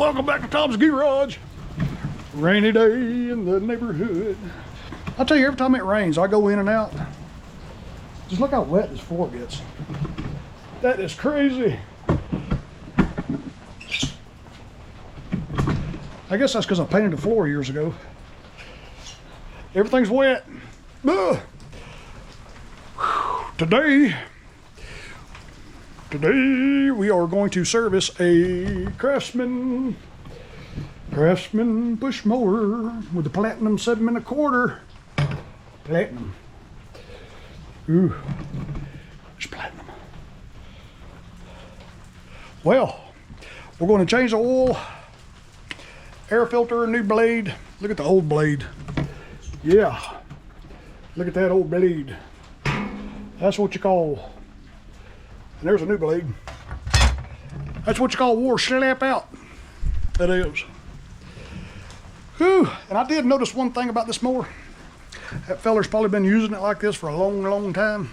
Welcome back to Tom's Garage. Rainy day in the neighborhood. I'll tell you, every time it rains, I go in and out. Just look how wet this floor gets. That is crazy. I guess that's because I painted the floor years ago. Everything's wet. Ugh. Today we are going to service a Craftsman push mower with the Platinum 7 1/4. Platinum. Ooh, it's platinum. Well, we're going to change the oil, air filter, new blade. Look at the old blade. Yeah, look at that old blade. That's what you call, and there's a new blade. That's what you call war slap out. That is. Whew. And I did notice one thing about this mower. That feller's probably been using it like this for a long time.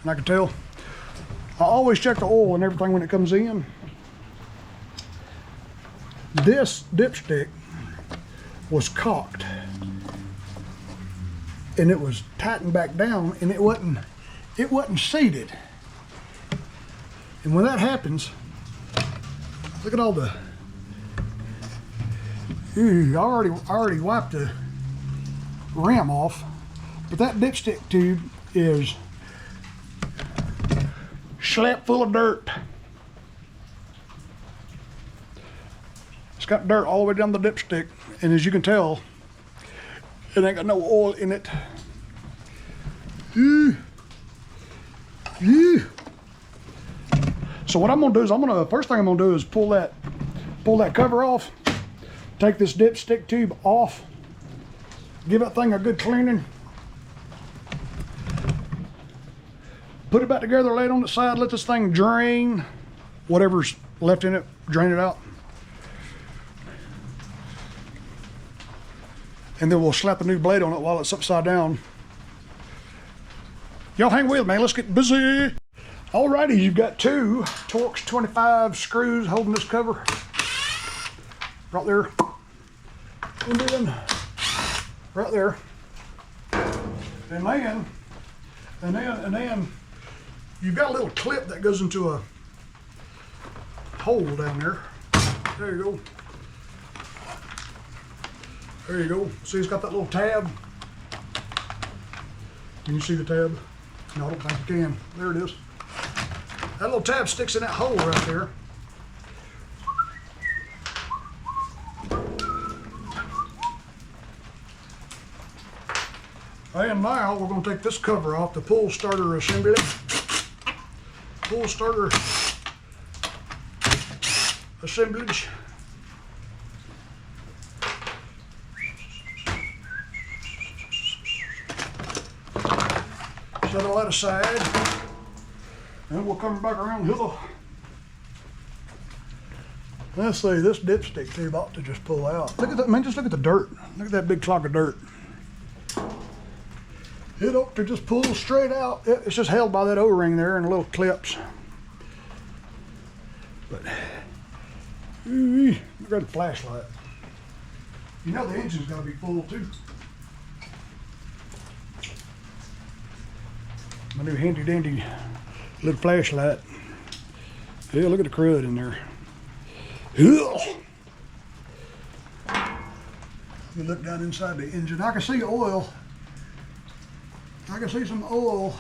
And I can tell. I always check the oil and everything when it comes in. This dipstick was cocked. And it was tightened back down, and it wasn't seated. And when that happens, look at all the. I already wiped the rim off, but that dipstick tube is slap full of dirt. It's got dirt all the way down the dipstick, and as you can tell, it ain't got no oil in it. So what I'm gonna do is first thing I'm gonna do is pull that cover off, take this dipstick tube off, give that thing a good cleaning, put it back together, lay it on the side, let this thing drain whatever's left in it, drain it out. And then we'll slap a new blade on it while it's upside down. Y'all hang with me, let's get busy. Alrighty, you've got two Torx 25 screws holding this cover. Right there. And then, right there. And then, you've got a little clip that goes into a hole down there. There you go. There you go. See, it's got that little tab. Can you see the tab? No, I don't think you can. There it is. That little tab sticks in that hole right there. And now we're going to take this cover off, the pull starter assembly. Pull starter assemblage. Set all that aside, and we'll come back around here. Let's see, this dipstick tube ought to just pull out. Look at that, man, just look at the dirt. Look at that big clog of dirt. It ought to just pull straight out. It's just held by that O-ring there and the little clips. But, look at the flashlight. You know the engine's gotta be full too. My new handy dandy little flashlight. Yeah, look at the crud in there. Ugh. Let me look down inside the engine. I can see oil. I can see some oil.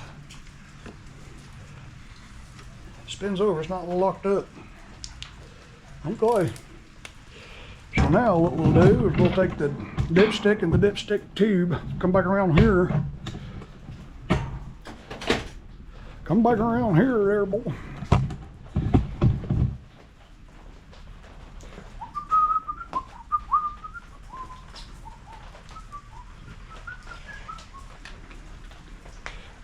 Spins over, it's not locked up. Okay. So now what we'll do is we'll take the dipstick and the dipstick tube, come back around here. Come back around here, there, boy.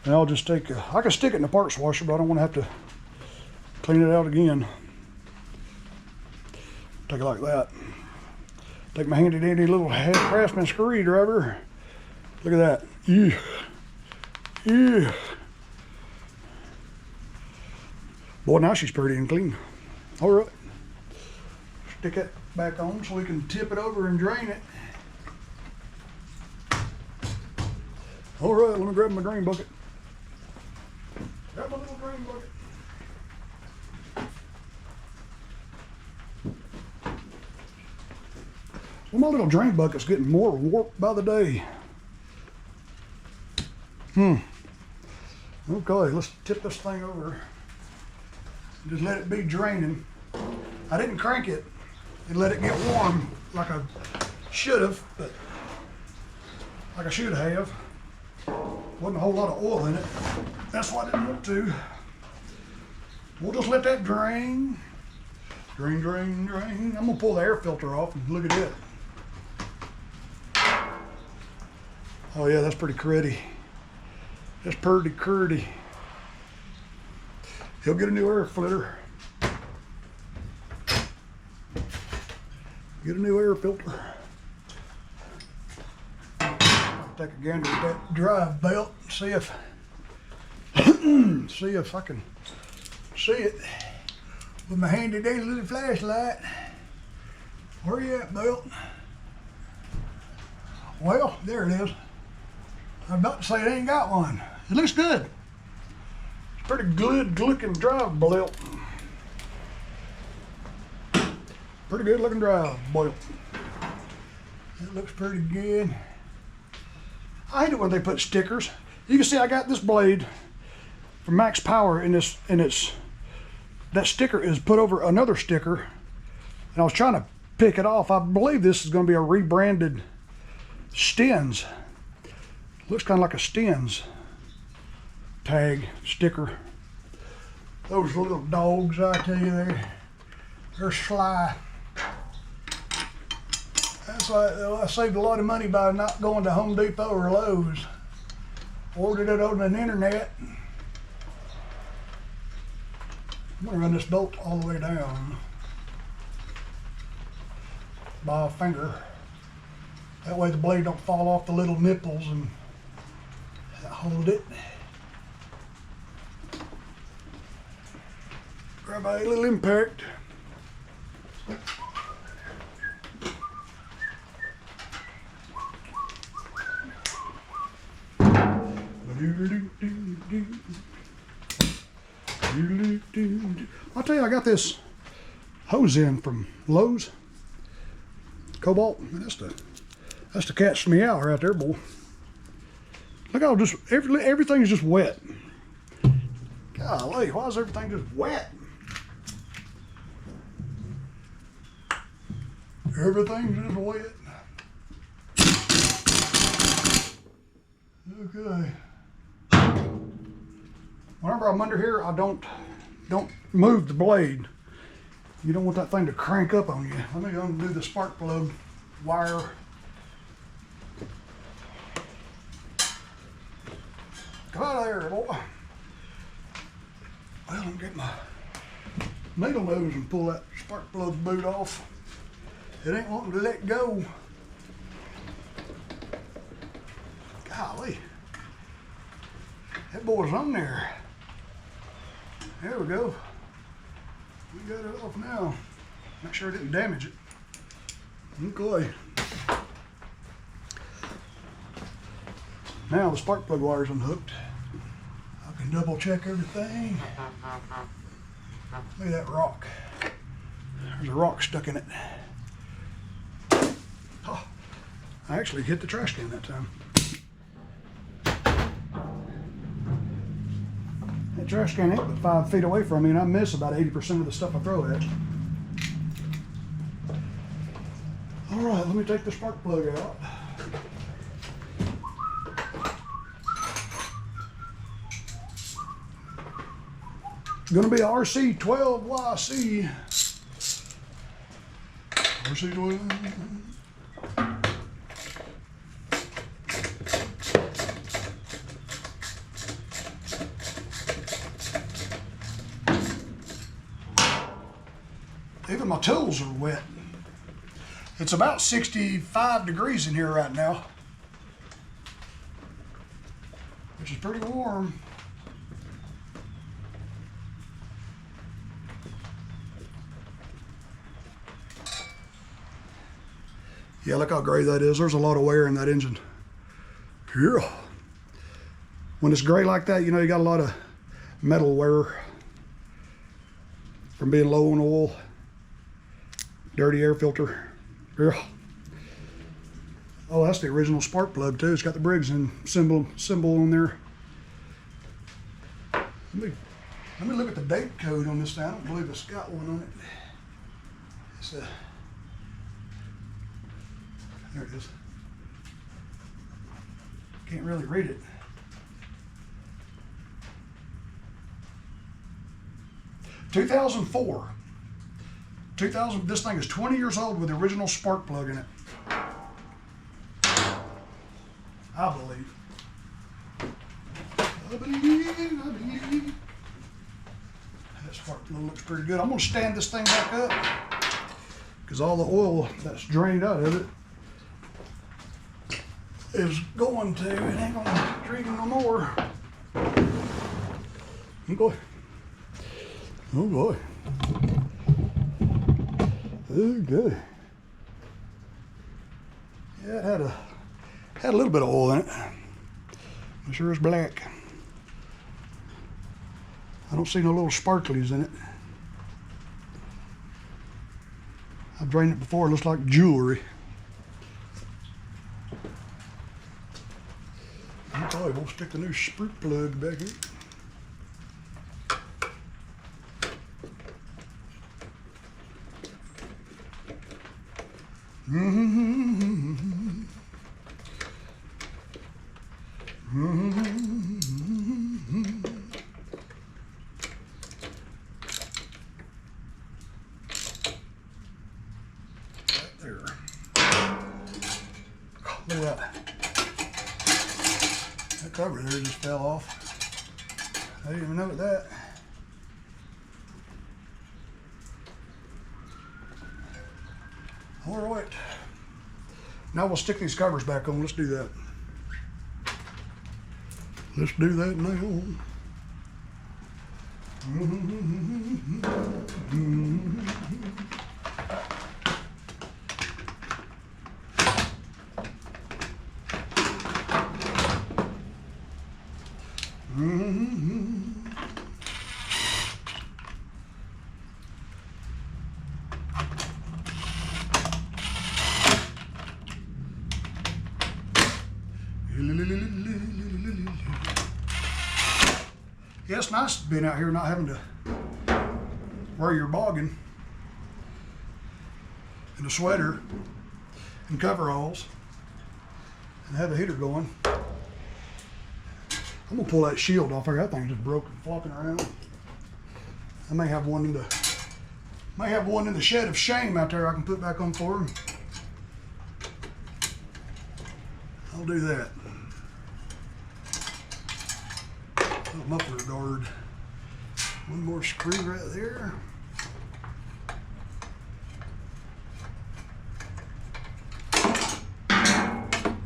And I'll just take, I can stick it in the parts washer, but I don't want to have to clean it out again. Take it like that. Take my handy dandy little Craftsman screwdriver. Look at that. Yeah. Yeah. Boy, now she's pretty and clean. All right. stick it back on so we can tip it over and drain it. All right, let me grab my drain bucket. Grab my little drain bucket. Well, my little drain bucket's getting more warped by the day. Okay, let's tip this thing over. Just let it be draining. I didn't crank it and let it get warm like I should have, but like I should have. Wasn't a whole lot of oil in it. That's why I didn't want to. We'll just let that drain. Drain, drain, drain. I'm gonna pull the air filter off and look at it. Oh yeah, that's pretty cruddy. That's pretty cruddy. He'll get a new air filter. Get a new air filter. I'll take a gander at that drive belt and see if I can see it with my handy dandy little flashlight. Where you at, belt? Well, there it is. I'm about to say it ain't got one. It looks good. It's pretty good looking drive belt. Pretty good looking drive belt. It looks pretty good. I hate it when they put stickers. You can see I got this blade from Max Power and that sticker is put over another sticker, and I was trying to pick it off. I believe this is going to be a rebranded Stens. Looks kind of like a Stens tag sticker. Those little dogs, I tell you, they're sly. That's why I saved a lot of money by not going to Home Depot or Lowe's. Ordered it on the internet. I'm gonna run this bolt all the way down by a finger. That way the blade don't fall off the little nipples and hold it. Grab a little impact. I'll tell you, I got this hose in from Lowe's. Cobalt. That's the cat's meow right there, boy. Look how just everything's just wet. Golly, why is everything just wet? Everything's just wet. Okay. Whenever I'm under here, I don't move the blade. You don't want that thing to crank up on you. Let me undo the spark plug wire. Come out of there, boy. Well, I'm gonna get my needle nose and pull that spark plug boot off. It ain't wanting to let go. Golly. That boy's on there. There we go. We got it off now. Make sure I didn't damage it. Okay. Now the spark plug wire's unhooked. I can double check everything. Look at that rock. There's a rock stuck in it. Oh, I actually hit the trash can that time. That trash can ain't but 5 feet away from me, and I miss about 80% of the stuff I throw at. All right, let me take the spark plug out. Gonna be a RC12YC. RC12. Even my tools are wet. It's about 65 degrees in here right now, which is pretty warm. Yeah, look how gray that is. There's a lot of wear in that engine. Yeah. When it's gray like that, you know, you got a lot of metal wear from being low on oil. Dirty air filter. Yeah. Oh, that's the original spark plug too. It's got the Briggs and symbol on there. Let me look at the date code on this thing. I don't believe it's got one on it. It's there it is. Can't really read it. 2004. 2000. This thing is 20 years old with the original spark plug in it. I believe. I believe. That spark plug looks pretty good. I'm going to stand this thing back up because all the oil that's drained out of it is going to, it ain't going to drain no more. Oh boy. Oh boy. Okay. Yeah, it had a little bit of oil in it. It sure is black. I don't see no little sparklies in it. I've drained it before. It looks like jewelry. Okay, we'll stick the new sprue plug back here. There. Look at that. That cover there just fell off. I didn't even notice that. All right. Now we'll stick these covers back on. Let's do that. Let's do that now. Yeah, it's nice being out here not having to wear your boggin and a sweater and coveralls and have the heater going. I'm gonna pull that shield off here. That thing's just broken, flopping around. I may have one in the shed of shame out there I can put back on for him. I'll do that. Little muffler guard. One more screw right there.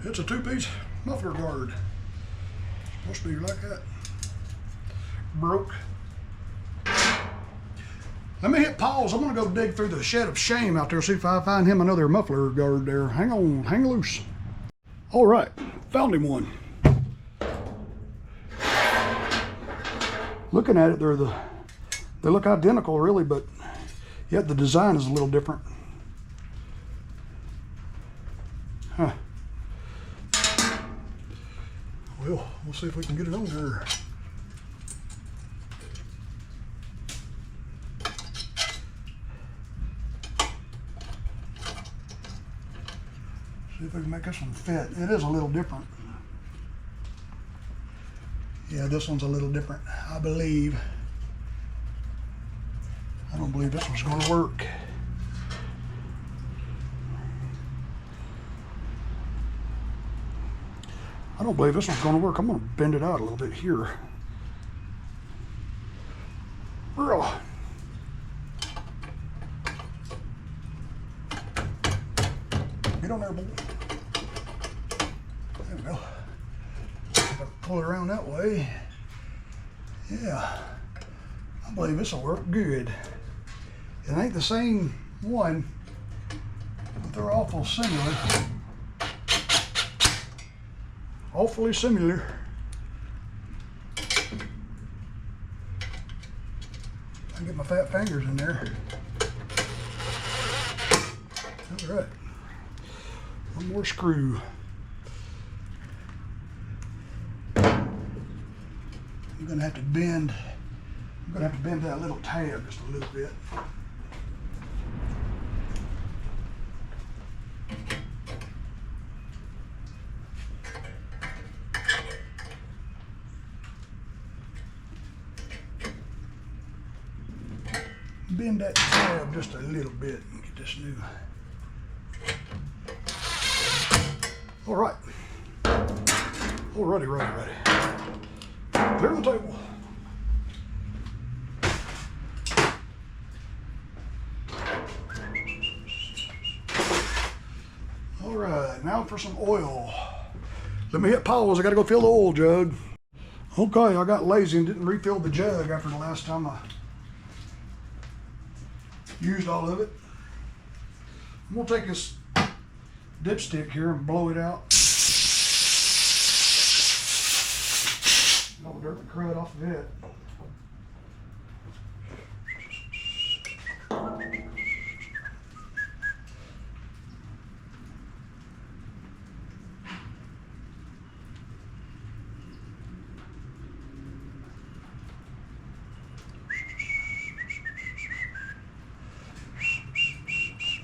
It's a two-piece muffler guard. Supposed to be like that. Broke. Let me hit pause. I'm gonna go dig through the shed of shame out there, see if I find him another muffler guard there. Hang on, hang loose. All right, found him one. Looking at it, they look identical really, but yet the design is a little different. Huh. Well, we'll see if we can get it on there. See if we can make this one fit. It is a little different. Yeah, this one's a little different, I believe. I don't believe this one's going to work. I don't believe this one's going to work. I'm going to bend it out a little bit here. Get on there, boy. There we go. If I pull it around that way. Yeah. I believe this will work good. It ain't the same one. They're awful similar. Awfully similar. I can get my fat fingers in there. All right. One more screw. I'm gonna have to bend. I'm gonna have to bend that little tab just a little bit. Bend that tab just a little bit and get this new. All right. Alrighty, ready. Clear the table. All right, now for some oil. Let me hit pause. I gotta go fill the oil jug. Okay, I got lazy and didn't refill the jug after the last time I used all of it. I'm gonna take this dipstick here and blow it out. All the dirt and crud off of it.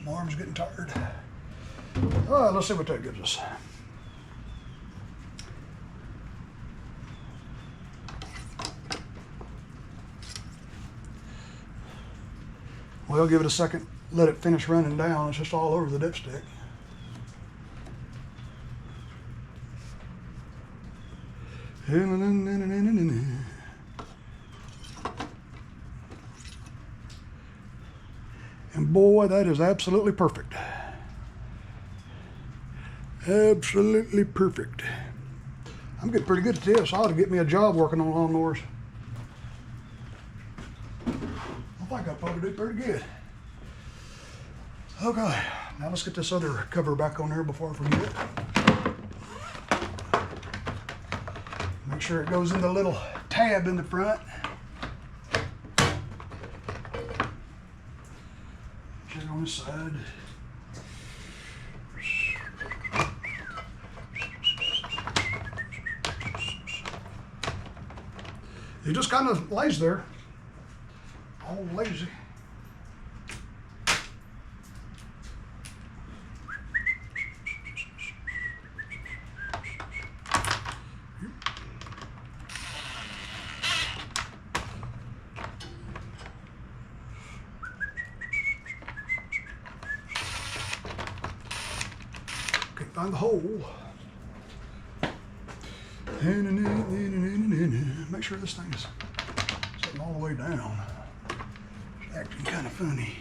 My arm's getting tired. All right, let's see what that gives us. Well, give it a second, let it finish running down. It's just all over the dipstick. And boy, that is absolutely perfect. Absolutely perfect. I'm getting pretty good at this. I ought to get me a job working on lawnmowers. I think I'll probably do pretty good. Okay, now let's get this other cover back on there before I forget. Make sure it goes in the little tab in the front. Check on this side. It just kind of lays there, all lazy. Can't find the hole. Make sure this thing is sitting all the way down. It's acting kind of funny.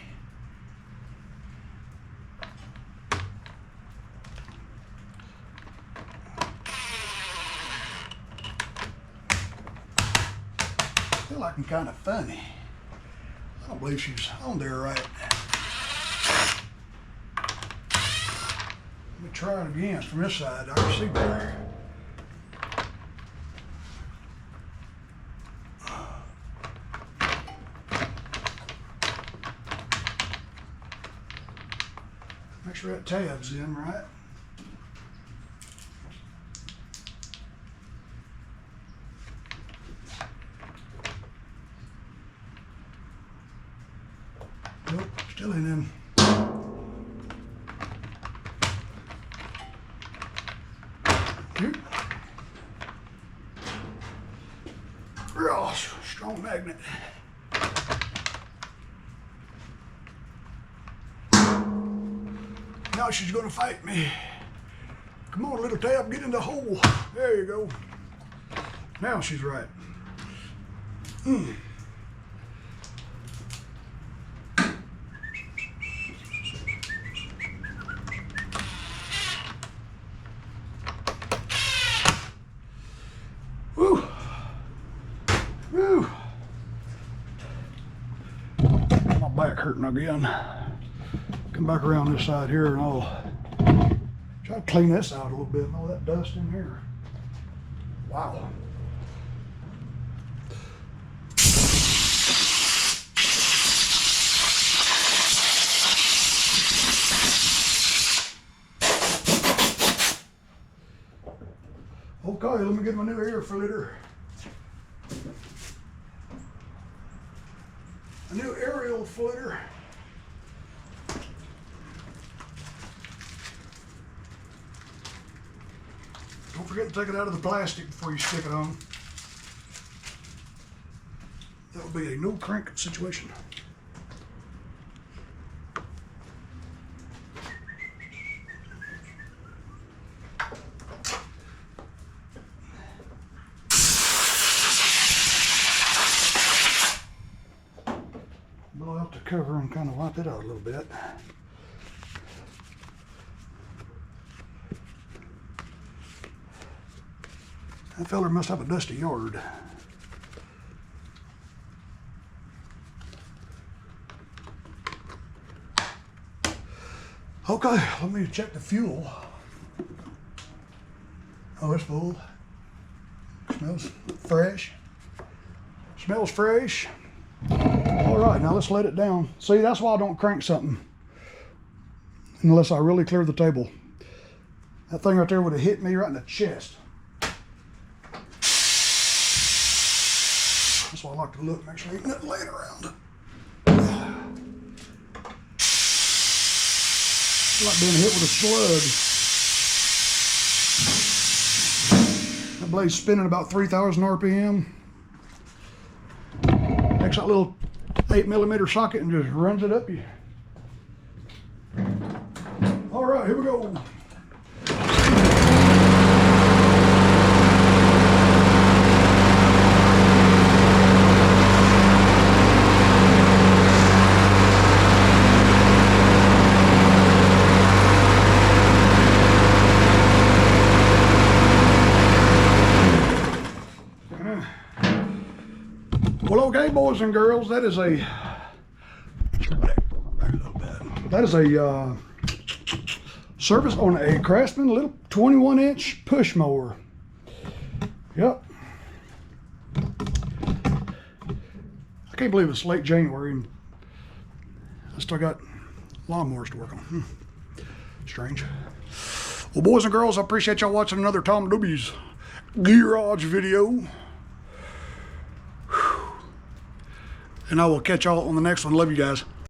I feel like I'm kind of funny. I don't believe she's on there right. Let me try it again from this side. I can see better. Make sure that tab's in right. Nope, still ain't in. Real strong magnet. Now she's gonna fight me. Come on, little tab, get in the hole. There you go. Now she's right. Woo. Woo. My back hurting again. Come back around this side here and I'll try to clean this out a little bit and all that dust in here. Wow. Okay, let me get my new air filter. A new aerial flitter. Don't forget to take it out of the plastic before you stick it on. That will be a no crank situation. Blow out the cover and kind of wipe it out a little bit. That feller must have a dusty yard. Okay, let me check the fuel. Oh, it's full. Smells fresh. Smells fresh. All right, now let's let it down. See, that's why I don't crank something unless I really clear the table. That thing right there would have hit me right in the chest. That's why I like to look, make sure ain't nothing laying around. It's like being hit with a slug. That blade's spinning about 3,000 RPM. Takes that little 8mm socket and just runs it up you. All right, here we go. Well, okay, boys and girls, that is a service on a Craftsman little 21-inch push mower. Yep. I can't believe it's late January and I still got lawnmowers to work on. Strange. Well, boys and girls, I appreciate y'all watching another Tom W's garage video. And I will catch y'all on the next one. Love you guys.